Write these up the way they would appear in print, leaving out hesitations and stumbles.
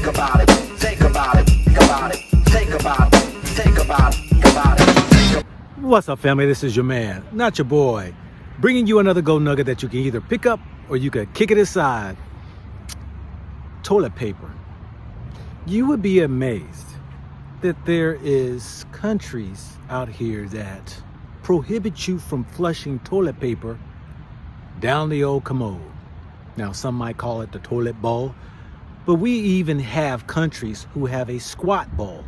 think about it, think about it, think about it, think about it, think about it, think about it. What's up, family? This is your man, not your boy, bringing you another gold nugget that you can either pick up or you can kick it aside. Toilet paper. You would be amazed that there is countries out here that prohibit you from flushing toilet paper down the old commode. Now, some might call it the toilet bowl, but we even have countries who have a squat bowl.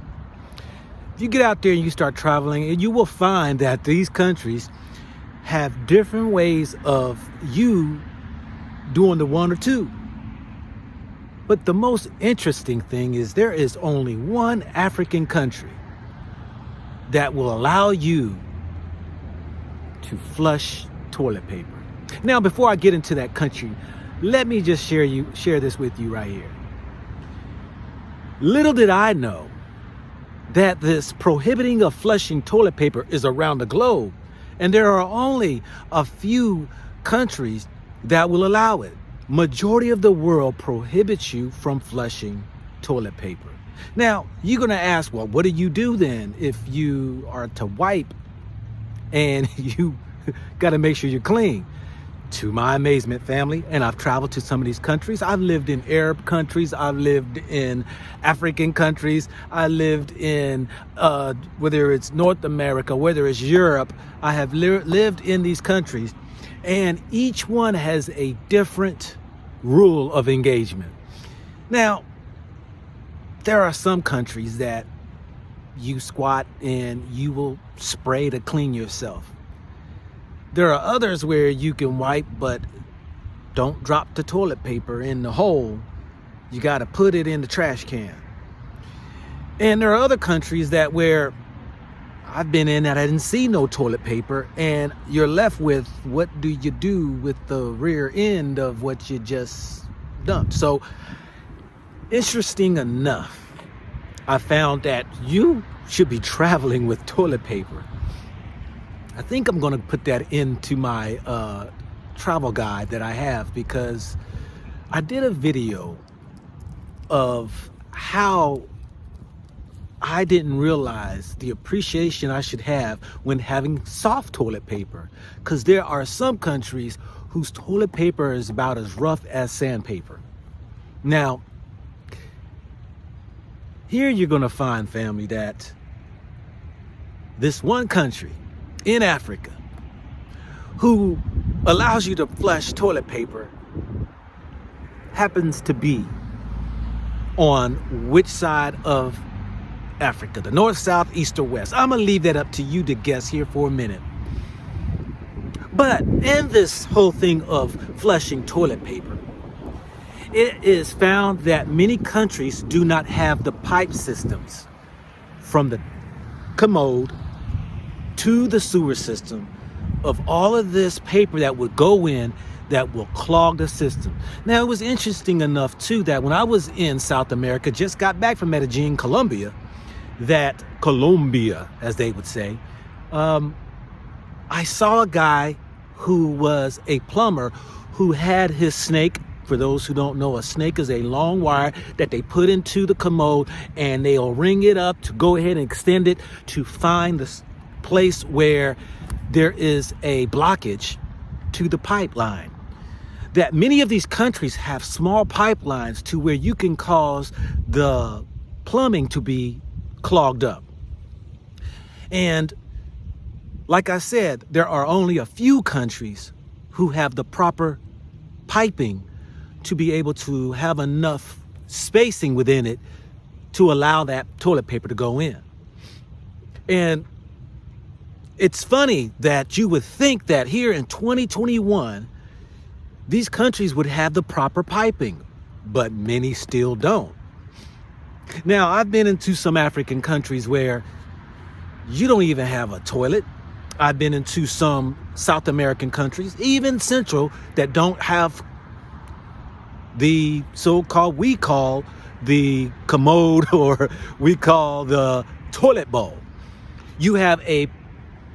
If you get out there and you start traveling, and you will find that these countries have different ways of you doing the one or two. But the most interesting thing is there is only one African country that will allow you to flush toilet paper. Now, before I get into that country, let me just share this with you right here. Little did I know that this prohibiting of flushing toilet paper is around the globe, and there are only a few countries that will allow it. Majority of the world prohibits you from flushing toilet paper. Now, you're going to ask, well, what do you do then if you are to wipe and you got to make sure you're clean? To my amazement, family, and I've traveled to some of these countries. I've lived in Arab countries. I've lived in African countries. I lived in, whether it's North America, whether it's Europe, I have lived in these countries, and each one has a different rule of engagement. Now, there are some countries that you squat and you will spray to clean yourself. There are others where you can wipe, but don't drop the toilet paper in the hole. You got to put it in the trash can. And there are other countries that where I've been in that I didn't see no toilet paper, and you're left with, what do you do with the rear end of what you just dumped? So, interesting enough, I found that you should be traveling with toilet paper. I think I'm going to put that into my travel guide that I have, because I did a video of how I didn't realize the appreciation I should have when having soft toilet paper, because there are some countries whose toilet paper is about as rough as sandpaper. Now, here you're going to find, family, that this one country in Africa who allows you to flush toilet paper happens to be on which side of Africa, the north, south, east, or west. I'm gonna leave that up to you to guess here for a minute. But in this whole thing of flushing toilet paper, it is found that many countries do not have the pipe systems from the commode to the sewer system of all of this paper that would go in that will clog the system. Now, it was interesting enough too that when I was in South America, just got back from Medellin, Colombia, as they would say, I saw a guy who was a plumber who had his snake. For those who don't know, a snake is a long wire that they put into the commode, and they'll ring it up to go ahead and extend it to find the place where there is a blockage to the pipeline. That many of these countries have small pipelines to where you can cause the plumbing to be clogged up. And like I said, there are only a few countries who have the proper piping to be able to have enough spacing within it to allow that toilet paper to go in. And it's funny that you would think that here in 2021, these countries would have the proper piping, but many still don't. Now, I've been into some African countries where you don't even have a toilet. I've been into some South American countries, even Central, that don't have the so-called, we call the commode, or we call the toilet bowl. You have a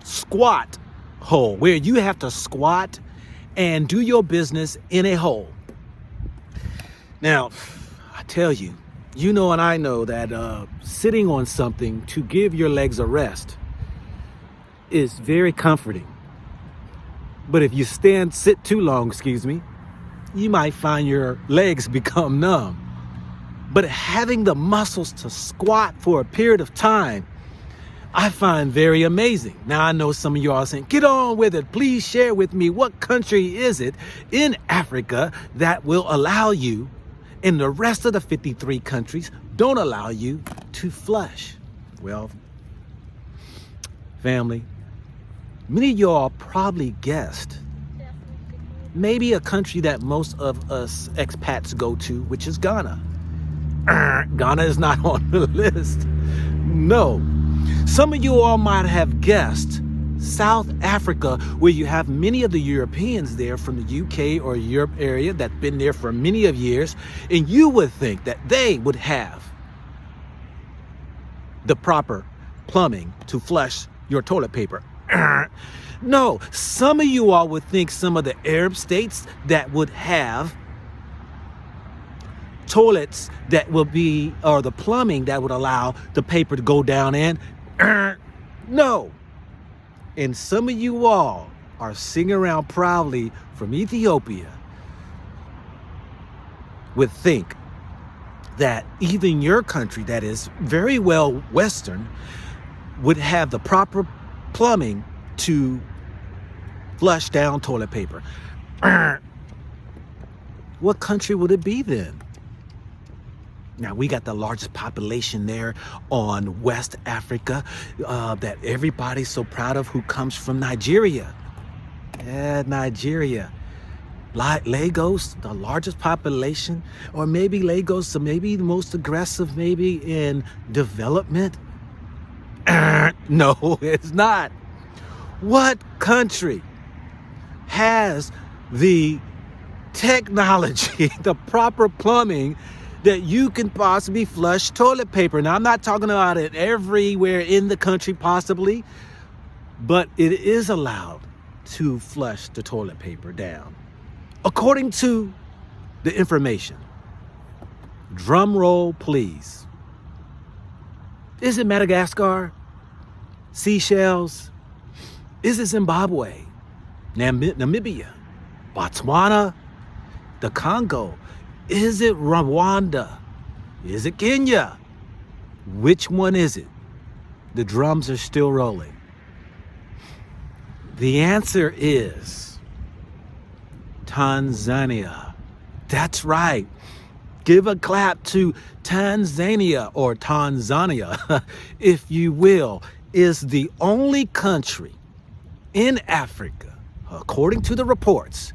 squat hole where you have to squat and do your business in a hole. Now, I tell you, You know and I know that sitting on something to give your legs a rest is very comforting. But if you sit too long, you might find your legs become numb. But having the muscles to squat for a period of time, I find very amazing. Now, I know some of you are saying, get on with it. Please share with me, what country is it in Africa that will allow you, and the rest of the 53 countries don't allow you to flush? Well, family, many of y'all probably guessed maybe a country that most of us expats go to, which is Ghana. Ghana is not on the list. No. Some of you all might have guessed South Africa, where you have many of the Europeans there from the UK or Europe area that's been there for many of years, and you would think that they would have the proper plumbing to flush your toilet paper. No, some of you all would think some of the Arab states that would have toilets that will be, or the plumbing that would allow the paper to go down in. No. And some of you all are singing around proudly from Ethiopia would think that even your country that is very well Western would have the proper plumbing to flush down toilet paper. What country would it be then? Now, we got the largest population there on West Africa that everybody's so proud of, who comes from Nigeria. Yeah, Nigeria. Lagos, the largest population, or maybe Lagos, maybe the most aggressive, maybe in development. No, it's not. What country has the technology, the proper plumbing that you can possibly flush toilet paper? Now, I'm not talking about it everywhere in the country possibly, but it is allowed to flush the toilet paper down. According to the information, drum roll please. Is it Madagascar? Seychelles? Is it Zimbabwe? Namibia? Botswana? The Congo? Is it Rwanda? Is it Kenya? Which one is it? The drums are still rolling. The answer is Tanzania. That's right. Give a clap to Tanzania, or Tanzania, if you will, is the only country in Africa, according to the reports,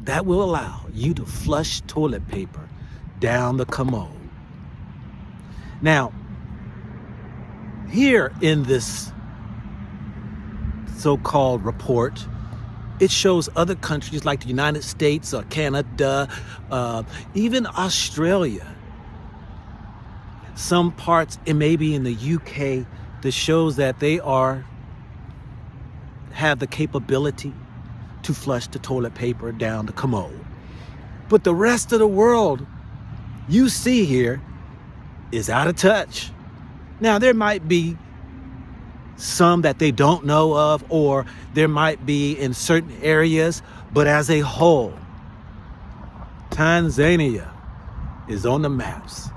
that will allow you to flush toilet paper down the commode. Now, here in this so-called report, it shows other countries like the United States or Canada, even Australia. Some parts, it may be in the UK, that shows that they have the capability to flush the toilet paper down the commode. But the rest of the world you see here is out of touch. Now, there might be some that they don't know of, or there might be in certain areas, but as a whole, Tanzania is on the maps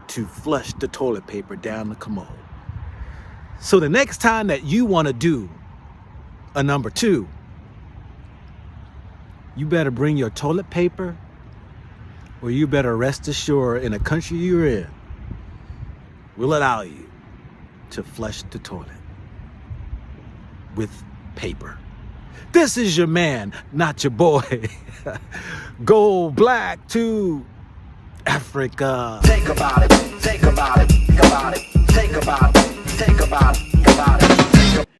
to flush the toilet paper down the commode. So the next time that you want to do a number 2, you better bring your toilet paper, or you better rest assured in a country you're in will allow you to flush the toilet with paper. This is your man, not your boy. Go black to Africa. Think about it, think about it, think about it, think about it, think about it, think about it.